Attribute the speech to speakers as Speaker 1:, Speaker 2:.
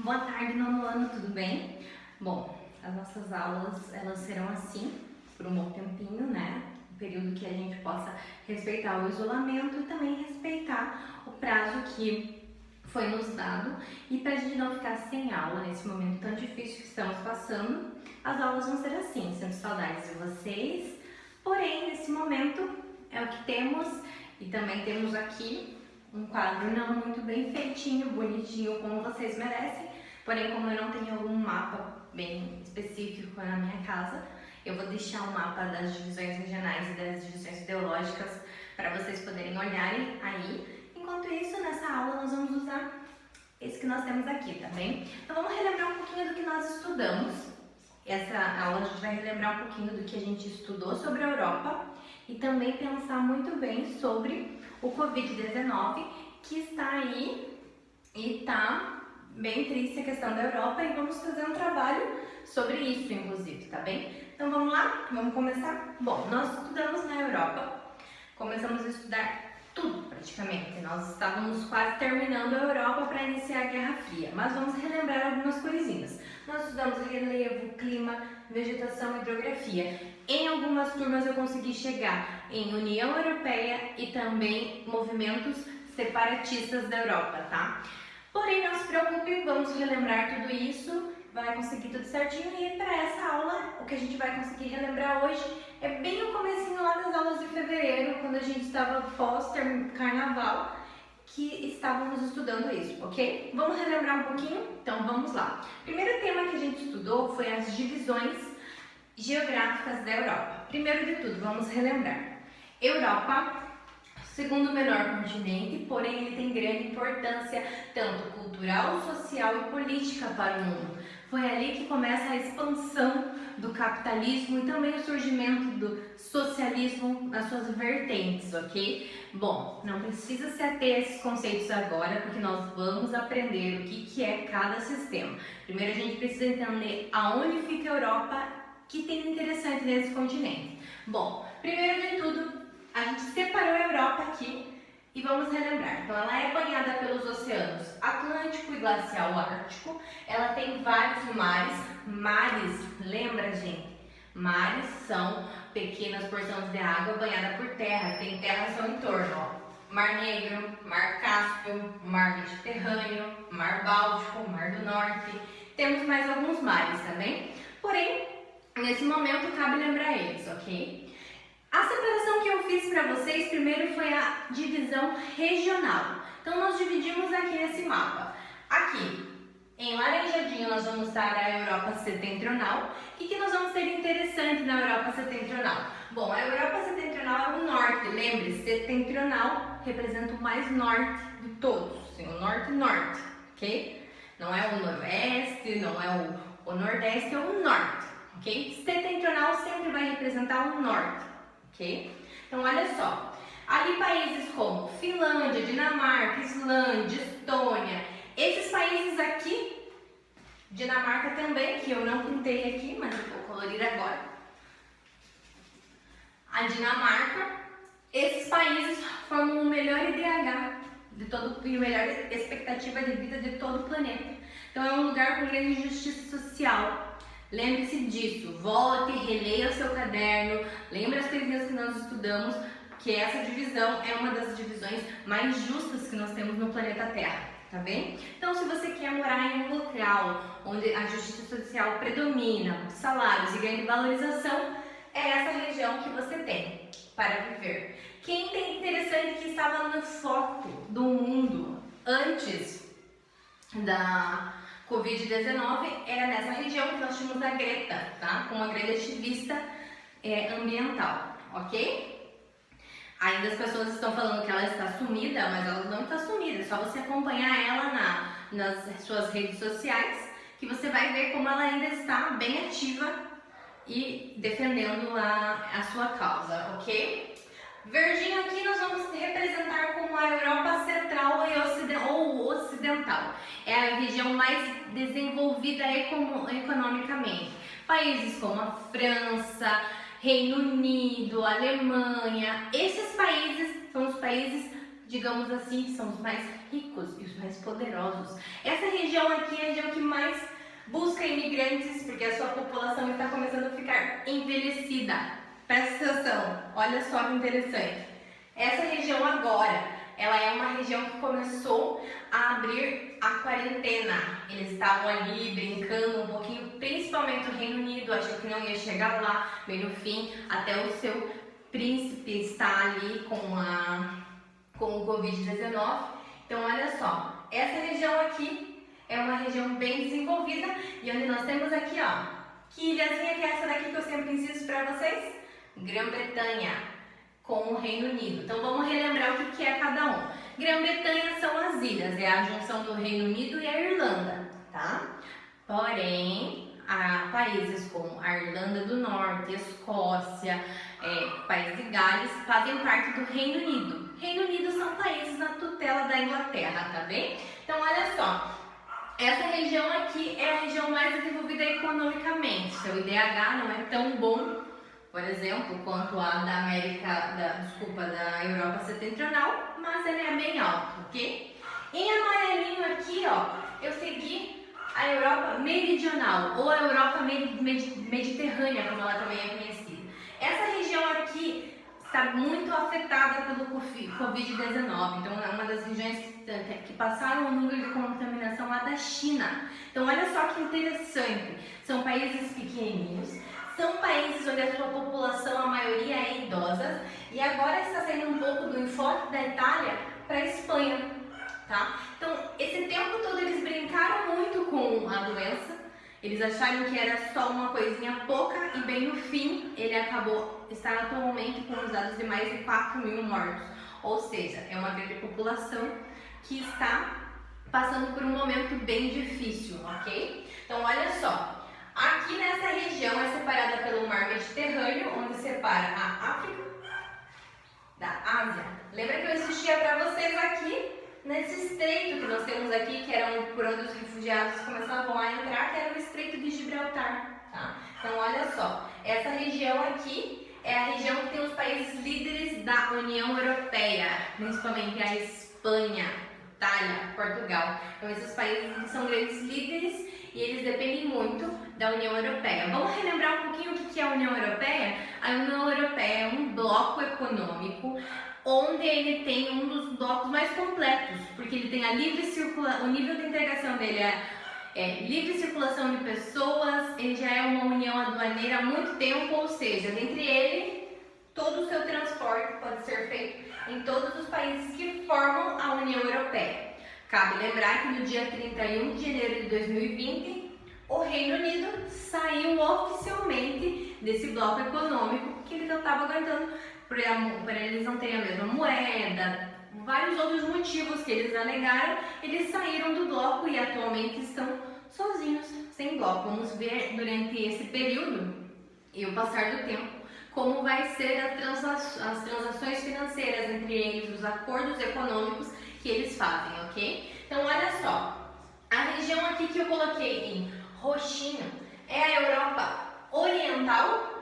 Speaker 1: Boa tarde, nono ano, tudo bem? Bom, as nossas aulas, elas serão assim, por um bom tempinho, né? Um período que a gente possa respeitar o isolamento e também respeitar o prazo que foi nos dado. E para a gente não ficar sem aula nesse momento tão difícil que estamos passando, as aulas vão ser assim, sendo saudades de vocês. Porém, nesse momento é o que temos e também temos aqui um quadro não muito bem feitinho, bonitinho, como vocês merecem. Porém, como eu não tenho algum mapa bem específico na minha casa, eu vou deixar o mapa das divisões regionais e das divisões ideológicas para vocês poderem olharem aí. Enquanto isso, nessa aula nós vamos usar esse que nós temos aqui, tá bem? Então vamos relembrar um pouquinho do que nós estudamos. Essa aula a gente vai relembrar um pouquinho do que a gente estudou sobre a Europa e também pensar muito bem sobre o Covid-19, que está aí e está bem triste a questão da Europa, e vamos fazer um trabalho sobre isso, inclusive, tá bem? Então vamos lá? Vamos começar? Bom, nós estudamos na Europa, começamos a estudar tudo praticamente. Nós estávamos quase terminando a Europa para iniciar a Guerra Fria, mas vamos relembrar algumas coisinhas. Nós estudamos relevo, clima, vegetação e hidrografia. Em algumas turmas eu consegui chegar em União Europeia e também movimentos separatistas da Europa, tá? Porém, não se preocupe, vamos relembrar tudo isso, vai conseguir tudo certinho. E para essa aula, o que a gente vai conseguir relembrar hoje é bem o comecinho lá das aulas de fevereiro, quando a gente estava pós-carnaval, que estávamos estudando isso, ok? Vamos relembrar um pouquinho? Então vamos lá. O primeiro tema que a gente estudou foi as divisões geográficas da Europa. Primeiro de tudo, vamos relembrar. Europa, segundo menor continente, porém ele tem grande importância tanto cultural, social e política para o mundo. Foi ali que começa a expansão do capitalismo e também o surgimento do socialismo nas suas vertentes, ok? Bom, não precisa se ater a esses conceitos agora, porque nós vamos aprender o que é cada sistema. Primeiro a gente precisa entender aonde fica a Europa, que tem interessante nesse continente. Bom, primeiro de tudo, a gente separou a Europa aqui e vamos relembrar. Então, ela é banhada pelos oceanos Atlântico e Glacial Ártico. Ela tem vários mares. Mares, lembra, gente? Mares são pequenas porções de água banhada por terra. Tem terras ao entorno, ó. Mar Negro, Mar Cáspio, Mar Mediterrâneo, Mar Báltico, Mar do Norte. Temos mais alguns mares também. Porém, nesse momento cabe lembrar eles, ok? A separação que eu fiz para vocês primeiro foi a divisão regional. Então nós dividimos aqui nesse mapa. Aqui, em laranjadinho, nós vamos estar a Europa Setentrional. O que nós vamos ter interessante na Europa Setentrional? Bom, a Europa Setentrional é o norte, lembre-se, setentrional representa o mais norte de todos, sim, o norte-norte, ok? Não é o noroeste, não é o nordeste, é o norte, ok? Setentrional sempre vai representar o norte. Ok? Então, olha só, ali países como Finlândia, Dinamarca, Islândia, Estônia, esses países aqui, Dinamarca também, que eu não pintei aqui, mas eu vou colorir agora. A Dinamarca, esses países formam o melhor IDH de todo, e a melhor expectativa de vida de todo o planeta. Então, é um lugar com grande justiça social. Lembre-se disso, volte, releia o seu caderno, lembre as coisinhas que nós estudamos, que essa divisão é uma das divisões mais justas que nós temos no planeta Terra, tá bem? Então, se você quer morar em um local onde a justiça social predomina, salários e grande valorização, é essa região que você tem para viver. Quem tem interessante que estava no foco do mundo antes da Covid-19 era nessa região que nós tínhamos a Greta, tá? Com uma grande ativista ambiental, ok? Ainda as pessoas estão falando que ela está sumida, mas ela não está sumida, é só você acompanhar ela nas suas redes sociais, que você vai ver como ela ainda está bem ativa e defendendo a sua causa, ok? Verdinho aqui nós vamos representar como a Europa Central ou Ocidental. É a região mais desenvolvida economicamente. Países como a França, Reino Unido, Alemanha, esses países são os países digamos assim, que são os mais ricos e os mais poderosos. Essa região aqui é a região que mais busca imigrantes, porque a sua população está começando a ficar envelhecida. Presta atenção, olha só que interessante. Essa região agora, ela é uma região que começou a abrir a quarentena. Eles estavam ali brincando um pouquinho, principalmente o Reino Unido, achou que não ia chegar lá, bem no fim, até o seu príncipe está ali com o Covid-19. Então, olha só, essa região aqui é uma região bem desenvolvida e onde nós temos aqui, ó, que ilhazinha que é essa daqui que eu sempre insisto para vocês? Grã-Bretanha, com o Reino Unido. Então, vamos relembrar o que é cada um. Grã-Bretanha são as ilhas, é a junção do Reino Unido e a Irlanda, tá? Porém, há países como a Irlanda do Norte, Escócia, País de Gales, fazem parte do Reino Unido. Reino Unido são países na tutela da Inglaterra, tá bem? Então, olha só, essa região aqui é a região mais desenvolvida economicamente. Seu IDH não é tão bom, por exemplo, quanto a da Europa Setentrional, mas ele é bem alto, ok? Em amarelinho aqui, ó, eu segui a Europa Meridional, ou a Europa Mediterrânea, como ela também é conhecida. Essa região aqui está muito afetada pelo Covid-19, então é uma das regiões que passaram o número de contaminação lá da China. Então olha só que interessante, são países pequenininhos, são países onde a sua população, a maioria é idosa, e agora está saindo um pouco do enfoque da Itália para a Espanha, tá? Então esse tempo todo eles brincaram muito com a doença, eles acharam que era só uma coisinha pouca e bem no fim ele está atualmente com os dados de mais de 4.000 mortos. Ou seja, é uma grande população que está passando por um momento bem difícil, ok? Então olha só, aqui nessa região é separada pelo Mar Mediterrâneo, onde separa a África da Ásia. Lembra que eu insistia para vocês aqui nesse estreito que nós temos aqui, que era por onde os refugiados começavam a entrar, que era o Estreito de Gibraltar, tá? Então olha só, essa região aqui é a região que tem os países líderes da União Europeia, principalmente a Espanha, Itália, Portugal. Então esses países são grandes líderes e eles dependem muito da União Europeia. Vamos relembrar um pouquinho o que é a União Europeia? A União Europeia é um bloco econômico onde ele tem um dos blocos mais completos, porque ele tem a livre circulação, o nível de integração dele é livre circulação de pessoas, ele já é uma união aduaneira há muito tempo, ou seja, dentre ele, todo o seu transporte pode ser feito em todos os países que formam a União Europeia. Cabe lembrar que no dia 31 de janeiro de 2020, o Reino Unido saiu oficialmente desse bloco econômico que ele não estava aguentando para eles não terem a mesma moeda, vários outros motivos que eles alegaram, eles saíram do bloco e atualmente estão sozinhos, sem bloco. Vamos ver durante esse período e o passar do tempo como vai ser as transações financeiras entre eles, os acordos econômicos que eles fazem, ok? Então olha só, a região aqui que eu coloquei em roxinho é a Europa Oriental